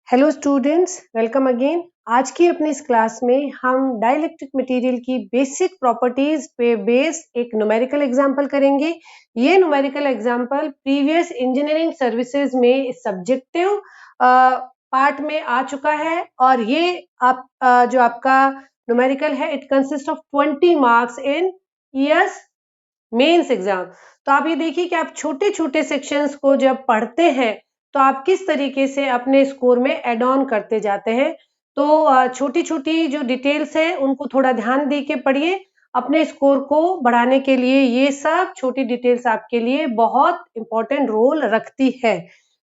Hello students, welcome again. आज की अपनी इस क्लास में हम डाइलेक्ट्रिक मटेरियल की बेसिक प्रॉपर्टीज पे बेस एक न्यूमेरिकल एग्जांपल करेंगे। ये numerical example previous engineering services में सब्जेक्टिव पार्ट में आ चुका है और ये जो आपका न्यूमेरिकल है it consist of 20 marks in ES mains exam. तो आप ये देखिए कि आप छोटे छोटे सेक्शंस को जब पढ़ते हैं तो आप किस तरीके से अपने स्कोर में एड ऑन करते जाते हैं। तो छोटी छोटी जो डिटेल्स है उनको थोड़ा ध्यान दे के पढ़िए। अपने स्कोर को बढ़ाने के लिए ये सब छोटी डिटेल्स आपके लिए बहुत इंपॉर्टेंट रोल रखती है।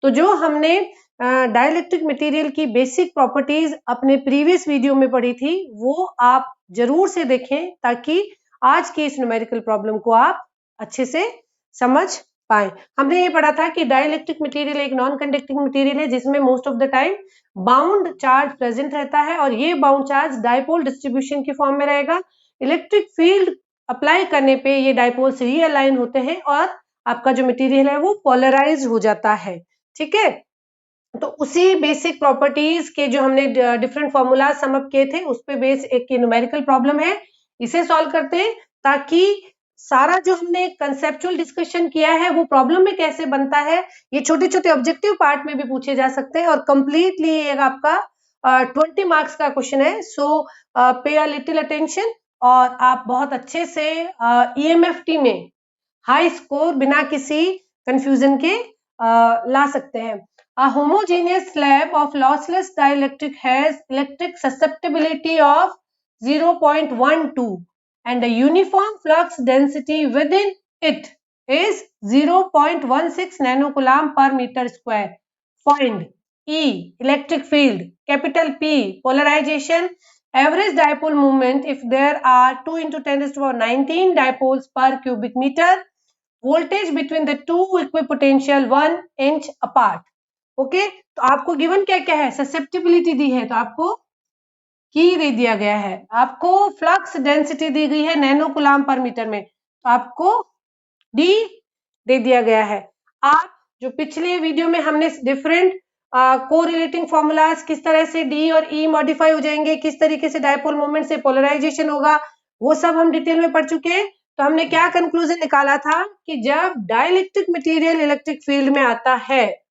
तो जो हमने डाइलेक्ट्रिक मटेरियल की बेसिक प्रॉपर्टीज अपने प्रीवियस वीडियो में पढ़ी थी वो आप जरूर से देखें ताकि आज की इस न्यूमेरिकल प्रॉब्लम को आप अच्छे से समझ पाए। हमने ये पढ़ा था कि डाइलेक्ट्रिक मटेरियल एक नॉन कंडक्टिंग मटेरियल है जिसमें most of the time bound charge present रहता है और ये बाउंड चार्ज डाइपोल डिस्ट्रीब्यूशन की फॉर्म में रहेगा। इलेक्ट्रिक फील्ड अप्लाई करने पे ये डाइपोल्स रीअलाइन होते हैं और आपका जो मटेरियल है वो पोलराइज हो जाता है। ठीक है, तो उसी बेसिक प्रॉपर्टीज के जो हमने डिफरेंट फॉर्मूला समअप किए थे उस पे बेस एक न्यूमेरिकल प्रॉब्लम है, इसे सॉल्व करते हैं ताकि सारा जो हमने कंसेप्चुअल डिस्कशन किया है वो प्रॉब्लम में कैसे बनता है ये छोटे छोटे ऑब्जेक्टिव पार्ट में भी पूछे जा सकते हैं और कंप्लीटली एक आपका 20 मार्क्स का क्वेश्चन है। सो पे अ लिटिल अटेंशन और आप बहुत अच्छे से ईएमएफटी में हाई स्कोर बिना किसी कंफ्यूजन के ला सकते हैं। A homogeneous slab of lossless dielectric has electric susceptibility of 0.12 and the uniform flux density within it is 0.16 nanocoulomb per meter square. Find E electric field, capital P polarization, average dipole moment if there are 2 into 10 raised to the power 19 dipoles per cubic meter, voltage between the two equipotential 1 inch apart. Okay तो आपको given क्या क्या है, susceptibility दी है तो आपको की दे दिया गया है, आपको फ्लक्स डेंसिटी दी गई है नैनो कूलाम पर मीटर में तो आपको डी दे दिया गया है। आप जो पिछले वीडियो में हमने डिफरेंट कोरिलेटिंग फॉर्मूलाज किस तरह से डी और ई मॉडिफाई हो जाएंगे, किस तरीके से डायपोल मोमेंट से पोलराइजेशन होगा वो सब हम डिटेल में पढ़ चुके हैं। तो हमने क्या कंक्लूजन निकाला था कि जब डाइलेक्ट्रिक मटेरियल इलेक्ट्रिक फील्ड में आता है,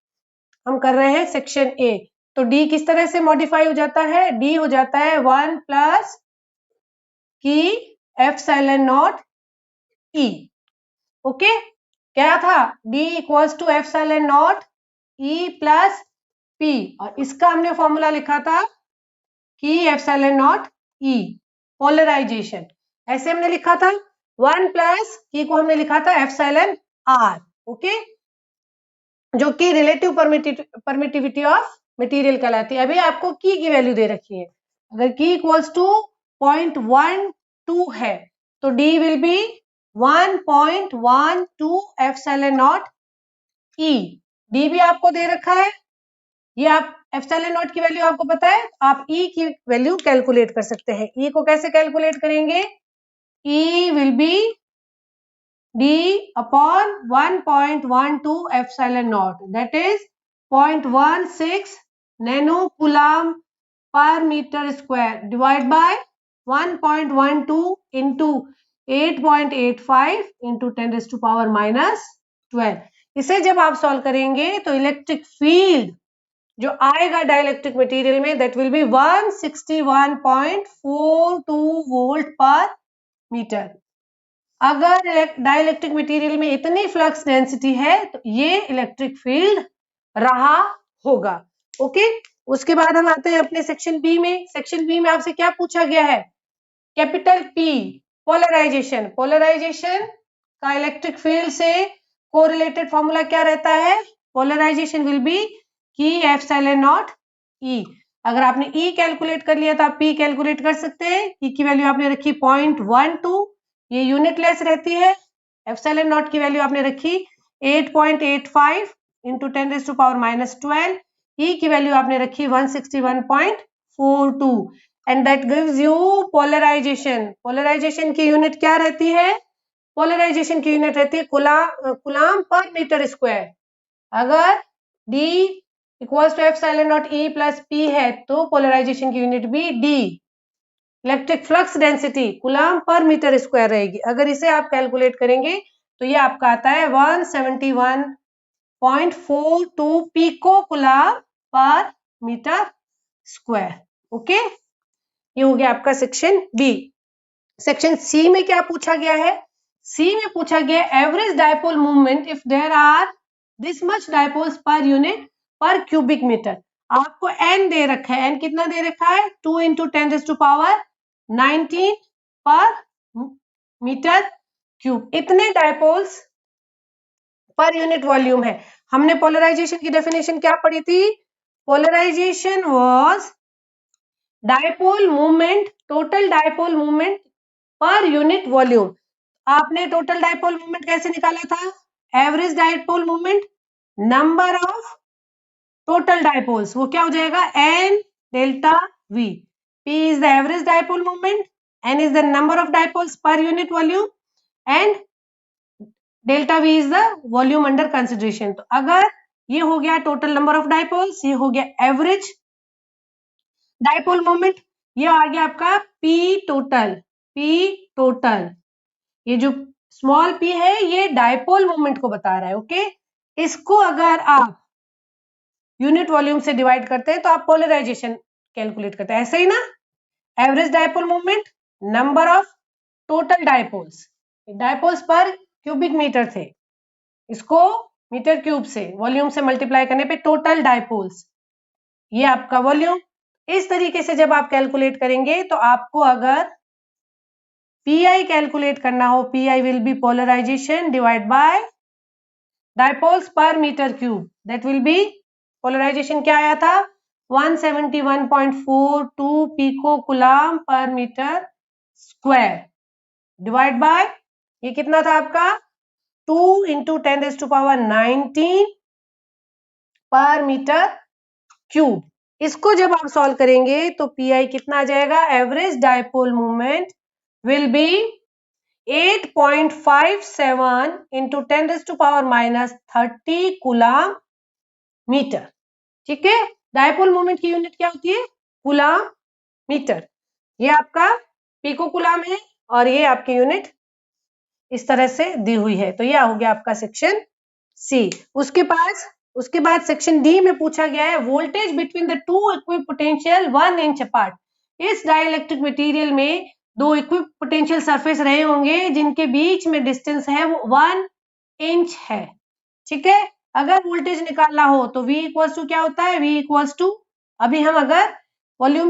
हम कर रहे हैं सेक्शन ए, तो डी किस तरह से मॉडिफाई हो जाता है, डी हो जाता है 1 प्लस की एप्सिलॉन नॉट ई। ओके, क्या था, D equals to epsilon naught E plus P और इसका हमने फॉर्मूला लिखा था कि एप्सिलॉन नॉट ई पोलराइजेशन, ऐसे हमने लिखा था। 1 प्लस की को हमने लिखा था एप्सिलॉन आर, ओके, जो कि रिलेटिव परमिटिविटी ऑफ मटेरियल कहलाती है। अभी आपको की वैल्यू दे रखी है, अगर की इक्वल्स टू 0.12 है तो D will be 1.12 epsilon naught E. D भी आपको दे रखा है, ये आप एप्सिलॉन नॉट की वैल्यू आपको पता है, आप ई की वैल्यू कैलकुलेट कर सकते हैं। ई को कैसे कैलकुलेट करेंगे, ई will be D upon 1.12 epsilon naught, that is 0.16 nanocoulomb per meter square divided by 1.12 into 8.85 into 10 raised to power minus 12। इसे जब आप सॉल्व करेंगे तो इलेक्ट्रिक फील्ड जो आएगा डाइलेक्ट्रिक मटेरियल में दैट विल बी 161.42 वोल्ट पर मीटर। अगर डाइलेक्ट्रिक मटेरियल में इतनी फ्लक्स डेंसिटी है तो ये इलेक्ट्रिक फील्ड रहा होगा। ओके, उसके बाद हम आते हैं अपने सेक्शन बी में। सेक्शन बी में आपसे क्या पूछा गया है, कैपिटल पी पोलराइजेशन। पोलराइजेशन का इलेक्ट्रिक फील्ड से कोरिलेटेड फॉर्मूला क्या रहता है, पोलराइजेशन विल बी की एप्सिलॉन नॉट ई। अगर आपने ई कैलकुलेट कर लिया तो आप पी कैलकुलेट कर सकते हैं। ई की वैल्यू आपने रखी 0.12, ये यूनिट लेस रहती है। एप्सिलॉन नॉट की वैल्यू आपने रखी 8.85 into 10 raise to power minus 12। E की वैल्यू आपने रखी 161.42 and that gives you polarisation. Polarisation की यूनिट क्या रहती है, पोलराइजेशन की यूनिट रहती है कूलाम पर मीटर स्क्वायर। अगर D equals to epsilon dot E plus P है तो पोलराइजेशन की यूनिट भी D. Electric flux density coulomb per metre square रहेगी। अगर इसे आप कैलकुलेट करेंगे तो ये आपका आता है 171.42 pico coulomb per metre square. Okay, ये हो गया आपका सेक्शन बी। सेक्शन सी में क्या पूछा गया है? सी में पूछा गया average dipole movement if there are this much dipoles per unit per cubic metre. आपको एन दे रखा है, एन कितना दे रखा है? 2 इंटू 10⁻19 पर मीटर क्यूब। इतने डायपोल्स पर यूनिट वॉल्यूम है। हमने पोलराइजेशन की डेफिनेशन क्या पढ़ी थी? Polarisation was dipole movement, total dipole movement per unit volume. आपने टोटल डायपोल मूवमेंट कैसे निकाला था? Average dipole movement number of total dipoles, वो क्या हो जाएगा? N delta V. P is the average dipole moment, N is the number of dipoles per unit volume and delta V is the volume under consideration। तो अगर ये हो गया total number of dipoles, ये हो गया एवरेज डायपोल मोमेंट, ये आ गया आपका P टोटल। P टोटल, ये जो स्मॉल p है ये डायपोल मोमेंट को बता रहा है। ओके, इसको अगर आप यूनिट वॉल्यूम से डिवाइड करते हैं तो आप पोलराइजेशन कैलकुलेट करते हैं, ऐसे ही ना? Average dipole moment number of total dipoles, dipoles पर क्यूबिक मीटर थे, इसको मीटर क्यूब से वॉल्यूम से मल्टीप्लाई करने पे टोटल डायपोल्स, ये आपका वॉल्यूम। इस तरीके से जब आप कैलकुलेट करेंगे तो आपको अगर पीआई कैलकुलेट करना हो, P I will be polarisation divide by dipoles per metre cube, that will be polarisation क्या आया था? 171.42 pico coulomb per metre square divide by ये कितना था आपका? 2 इंटू 10⁻19 पर मीटर क्यूब। इसको जब आप सॉल्व करेंगे तो पीआई कितना आ जाएगा? Average dipole movement will be 8.57 into 10⁻³ coulomb metre. ठीक है, डायपोल मोमेंट की यूनिट क्या होती है? Coulomb metre. ये आपका पिको कूलम्ब है और ये आपकी यूनिट इस तरह से दी हुई है। तो यह हो गया आपका सेक्शन सी। उसके बाद सेक्शन डी में पूछा गया है voltage between the two equipotential 1 inch apart. इस डाइलेक्ट्रिक मटेरियल में दो इक्विपोटेंशियल सरफेस रहे होंगे जिनके बीच में डिस्टेंस है वो 1 इंच है। ठीक है, अगर वोल्टेज निकालना हो तो V इक्वल्स टू क्या होता है? V इक्वल्स टू, अभी हम अगर वॉल्यूम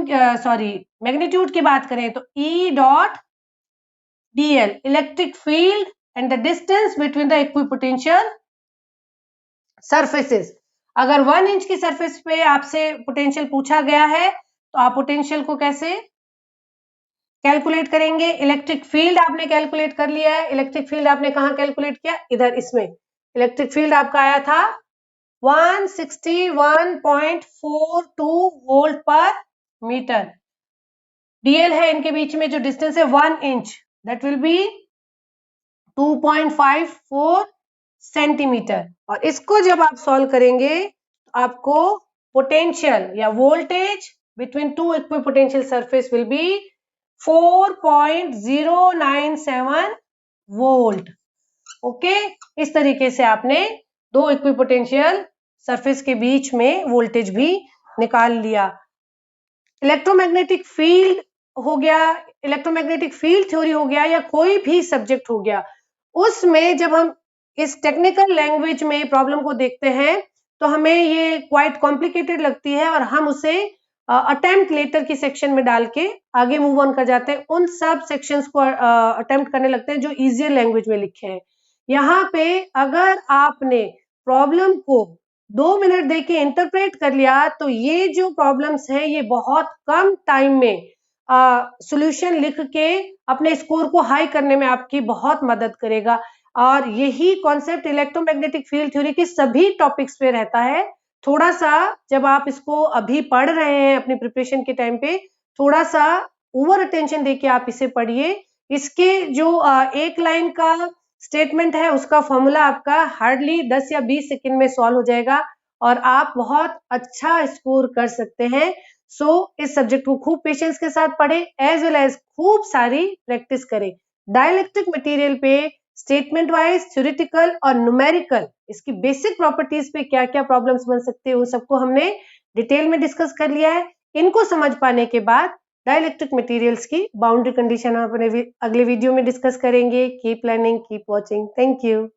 मैग्नीट्यूड की बात करें तो E dot dl electric field and the distance between the equipotential surfaces. अगर 1 इंच की सरफेस पे आपसे पोटेंशियल पूछा गया है तो आप पोटेंशियल को कैसे कैलकुलेट करेंगे? इलेक्ट्रिक फील्ड आपने कैलकुलेट कर लिया है। इलेक्ट्रिक फील्ड आपने कहाँ कैलकुलेट किया? इधर, इसमें इलेक्ट्रिक फील्ड आपका आया था 161.42 वोल्ट पर मीटर। डीएल है इनके बीच में जो डिस्टेंस है 1 inch, that will B 2.54 centimetre. और इसको जब आप सॉल्व करेंगे तो आपको पोटेंशियल या voltage between two equipotential surface will be 4.097 volt. Okay, इस तरीके से आपने दो इक्विपोटेंशियल सरफेस के बीच में वोल्टेज भी निकाल लिया। इलेक्ट्रोमैग्नेटिक फील्ड हो गया, इलेक्ट्रोमैग्नेटिक फील्ड थ्योरी हो गया या कोई भी सब्जेक्ट हो गया, उसमें जब हम इस टेक्निकल लैंग्वेज में प्रॉब्लम को देखते हैं तो हमें ये क्वाइट कॉम्प्लिकेटेड लगती है और हम उसे अटेम्प्ट लेटर की सेक्शन में डाल के आगे मूव ऑन कर जाते हैं। उन सब सेक्शंस को अटेम्प्ट करने लगते हैं जो इजियर लैंग्वेज में लिखे हैं। यहाँ पे अगर आपने प्रॉब्लम को 2 मिनट देके इंटरप्रेट कर लिया तो ये जो प्रॉब्लम्स हैं ये बहुत कम टाइम में सॉल्यूशन लिख के अपने स्कोर को हाई करने में आपकी बहुत मदद करेगा। और यही कॉन्सेप्ट इलेक्ट्रोमैग्नेटिक फील्ड थ्योरी के सभी टॉपिक्स पे रहता है। थोड़ा सा जब आप इसको अभी पढ़ रहे हैं अपनी प्रिपरेशन के टाइम पे, थोड़ा सा ओवर अटेंशन देके आप इसे पढ़िए। इसके जो एक लाइन का स्टेटमेंट है उसका फॉर्मूला आपका हार्डली 10 या 20 सेकंड में सॉल्व हो जाएगा और आप बहुत अच्छा स्कोर कर सकते हैं। इस सब्जेक्ट को खूब पेशेंस के साथ पढ़ें एज वेल एज खूब सारी प्रैक्टिस करें। डाइलेक्ट्रिक मटेरियल पे स्टेटमेंट वाइज, थ्योरेटिकल और न्यूमेरिकल इसकी बेसिक प्रॉपर्टीज पे क्या क्या प्रॉब्लम्स बन सकते हैं, उन सबको हमने डिटेल में डिस्कस कर लिया है। इनको समझ पाने के बाद डाइलेक्ट्रिक मटेरियल्स की बाउंड्री कंडीशन हम अपने अगले वीडियो में डिस्कस करेंगे। Keep learning, keep watching. Thank you.